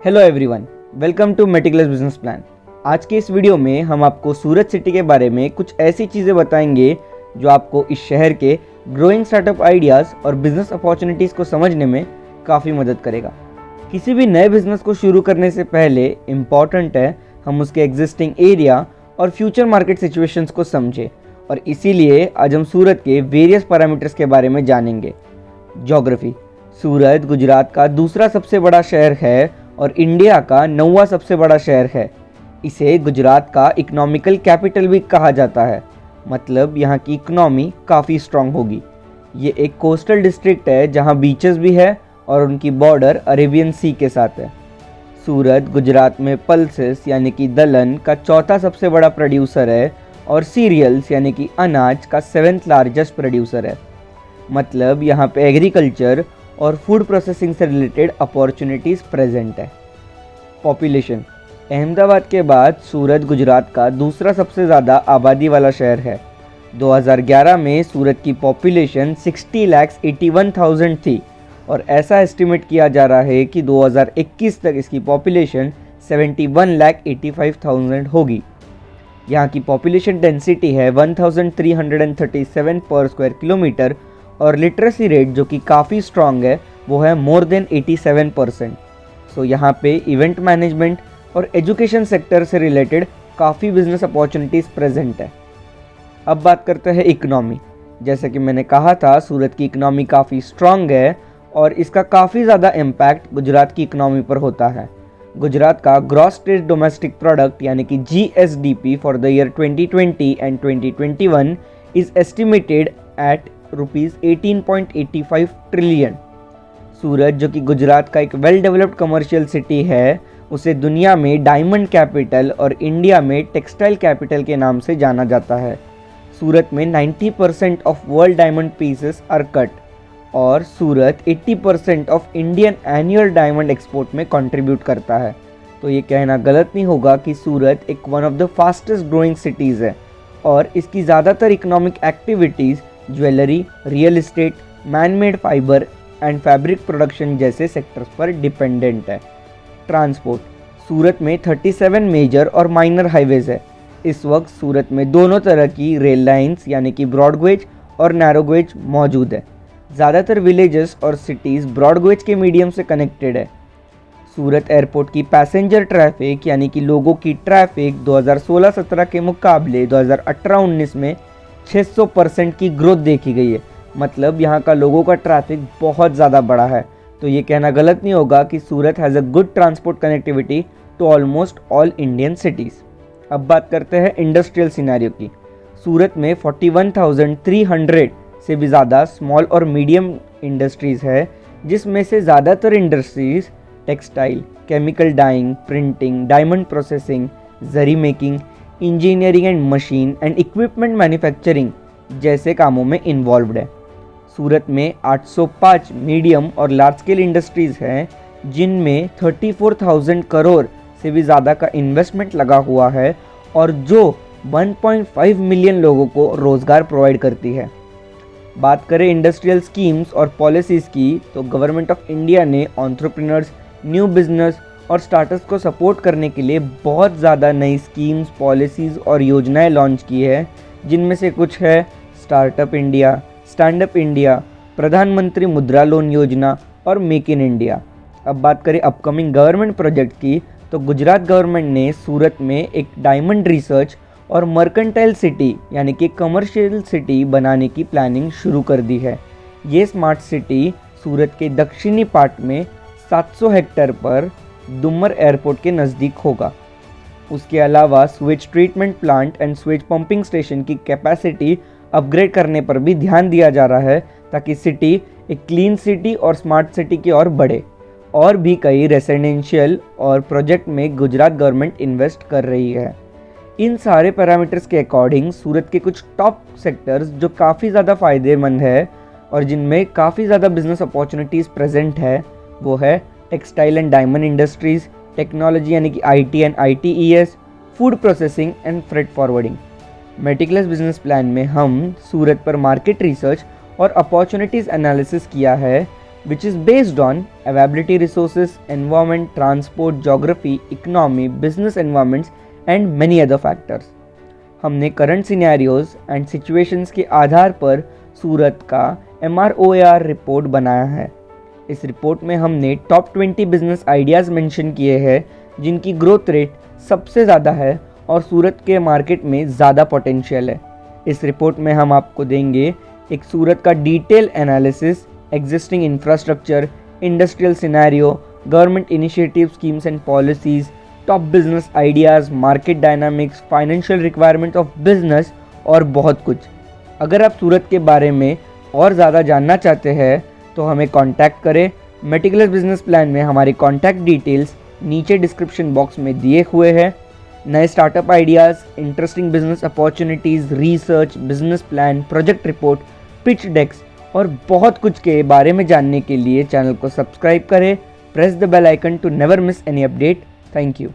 Hello everyone, welcome to meticulous business plan. आज के इस वीडियो में हम आपको सूरत सिटी के बारे में कुछ ऐसी चीज़ें बताएंगे जो आपको इस शहर के ग्रोइंग स्टार्टअप आइडियाज़ और बिजनेस अपॉर्चुनिटीज़ को समझने में काफ़ी मदद करेगा। किसी भी नए बिजनेस को शुरू करने से पहले इम्पॉर्टेंट है हम उसके एग्जिस्टिंग एरिया और फ्यूचर मार्केट सिचुएशंस को समझें, और इसीलिए आज हम सूरत के वेरियस पैरामीटर्स के बारे में जानेंगे। ज्योग्राफी। सूरत गुजरात का दूसरा सबसे बड़ा शहर है और इंडिया का 9वां सबसे बड़ा शहर है। इसे गुजरात का इकोनॉमिकल कैपिटल भी कहा जाता है, मतलब यहाँ की इकोनॉमी काफ़ी स्ट्रांग होगी। ये एक कोस्टल डिस्ट्रिक्ट है जहाँ बीचेस भी है और उनकी बॉर्डर अरेबियन सी के साथ है। सूरत गुजरात में पल्सेस यानी कि दलहन का चौथा सबसे बड़ा प्रोड्यूसर है और सीरियल्स यानी कि अनाज का 7th लार्जेस्ट प्रोड्यूसर है। मतलब यहाँ पे एग्रीकल्चर और फूड प्रोसेसिंग से रिलेटेड अपॉर्चुनिटीज़ प्रेजेंट है। पॉपुलेशन। अहमदाबाद के बाद सूरत गुजरात का दूसरा सबसे ज़्यादा आबादी वाला शहर है। 2011 में सूरत की पॉपुलेशन 60,81,000 थी और ऐसा एस्टिमेट किया जा रहा है कि 2021 तक इसकी पॉपुलेशन 71,85,000 होगी। यहाँ की पॉपुलेशन डेंसिटी है 1337 पर स्क्वायर किलोमीटर और लिटरेसी रेट जो कि काफ़ी स्ट्रॉन्ग है वो है मोर देन 87%। सो यहाँ पे इवेंट मैनेजमेंट और एजुकेशन सेक्टर से रिलेटेड काफ़ी बिजनेस अपॉर्चुनिटीज़ प्रेजेंट है। अब बात करते हैं इकनॉमी। जैसे कि मैंने कहा था, सूरत की इकनॉमी काफ़ी स्ट्रॉन्ग है और इसका काफ़ी ज़्यादा इम्पैक्ट गुजरात की इकनॉमी पर होता है। गुजरात का ग्रॉस स्टेट डोमेस्टिक प्रोडक्ट यानी कि GSDP for the year 2020 and 2021 is estimated at ₹18.85 trillion. Surat जो कि गुजरात का एक वेल डेवलप्ड कमर्शियल सिटी है, उसे दुनिया में डायमंड कैपिटल और इंडिया में टेक्सटाइल कैपिटल के नाम से जाना जाता है। सूरत में 90% of world diamond pieces are cut और Surat 80% of Indian annual diamond export में कंट्रीब्यूट करता है। तो ये कहना गलत नहीं होगा कि सूरत एक one of the fastest growing cities है और इसकी ज़्यादातर economic activities jewellery, real estate, manmade fibre and fabric production जैसे सेक्टर्स पर डिपेंडेंट है। ट्रांसपोर्ट। सूरत में 37 मेजर और माइनर हाईवेज़ है। इस वक्त सूरत में दोनों तरह की रेल लाइंस यानी कि ब्रॉडगेज और नैरोगेज मौजूद है। ज़्यादातर विलेजेस और सिटीज़ ब्रॉडगेज के मीडियम से कनेक्टेड है। सूरत एयरपोर्ट की पैसेंजर ट्रैफिक यानी कि लोगों की ट्रैफिक 2016-17 के मुकाबले 2018-19 में 600% की ग्रोथ देखी गई है। मतलब यहाँ का लोगों का ट्रैफिक बहुत ज़्यादा बड़ा है। तो ये कहना गलत नहीं होगा कि Surat has a good transport connectivity to almost all Indian cities. अब बात करते हैं इंडस्ट्रियल सिनेरियो की। सूरत में 41,300 से भी ज़्यादा स्मॉल और मीडियम इंडस्ट्रीज़ है, जिसमें से ज़्यादातर industries textile, chemical dyeing, printing, diamond processing, zari making, engineering and machine and equipment manufacturing जैसे कामों में इन्वॉल्व्ड है। सूरत में 805 मीडियम और लार्ज स्केल इंडस्ट्रीज़ हैं, जिनमें 34,000 करोड़ से भी ज़्यादा का इन्वेस्टमेंट लगा हुआ है और जो 1.5 मिलियन लोगों को रोज़गार प्रोवाइड करती है। बात करें इंडस्ट्रियल स्कीम्स और पॉलिसीज़ की, तो गवर्नमेंट ऑफ इंडिया ने एंटरप्रेन्योर्स, न्यू बिजनेस और स्टार्टअप्स को सपोर्ट करने के लिए बहुत ज़्यादा नई स्कीम्स, पॉलिसीज़ और योजनाएं लॉन्च की है, जिनमें से कुछ है startup India, stand up India, प्रधानमंत्री मुद्रा लोन योजना और मेक इन इंडिया। अब बात करें अपकमिंग गवर्नमेंट प्रोजेक्ट की, तो गुजरात गवर्नमेंट ने सूरत में एक डायमंड रिसर्च और मर्केंटाइल सिटी यानी कि कमर्शियल सिटी बनाने की प्लानिंग शुरू कर दी है। ये स्मार्ट सिटी सूरत के दक्षिणी पार्ट में 700 हेक्टेयर पर दुम्मर एयरपोर्ट के नज़दीक होगा। उसके अलावा Suez treatment plant and Suez pumping station की कैपेसिटी अपग्रेड करने पर भी ध्यान दिया जा रहा है, ताकि सिटी एक क्लीन सिटी और स्मार्ट सिटी की ओर बढ़े। और भी कई रेसिडेंशियल और प्रोजेक्ट में गुजरात गवर्नमेंट इन्वेस्ट कर रही है। इन सारे पैरामीटर्स के अकॉर्डिंग सूरत के कुछ टॉप सेक्टर्स जो काफ़ी ज़्यादा फ़ायदेमंद है और जिनमें काफ़ी ज़्यादा बिजनेस अपॉर्चुनिटीज़ प्रेजेंट है, वो है textile and diamond industries, technology यानी कि IT and ITES, food processing and freight forwarding. Meticulous business plan में हम सूरत पर मार्केट रिसर्च और अपॉर्चुनिटीज़ एनालिसिस किया है, which is based on availability resources, environment, transport, geography, economy, business environments and many other factors. हमने current scenarios and situations के आधार पर सूरत का MROAR रिपोर्ट बनाया है। इस रिपोर्ट में हमने टॉप 20 बिजनेस आइडियाज़ मेंशन किए हैं जिनकी ग्रोथ रेट सबसे ज़्यादा है और सूरत के मार्केट में ज़्यादा पोटेंशियल है। इस रिपोर्ट में हम आपको देंगे एक सूरत का detail analysis, existing infrastructure, industrial scenario, government initiative, schemes and policies, top business ideas, market dynamics, financial requirements of business और बहुत कुछ। अगर आप सूरत के बारे में और ज़्यादा जानना चाहते हैं तो हमें कांटेक्ट करें। मेटिकुलस बिजनेस प्लान में हमारी कांटेक्ट डिटेल्स नीचे डिस्क्रिप्शन बॉक्स में दिए हुए हैं। नए startup ideas, interesting business opportunities, research, business plan, project report, pitch decks और बहुत कुछ के बारे में जानने के लिए चैनल को सब्सक्राइब करें। Press the bell icon to never miss any update. Thank you.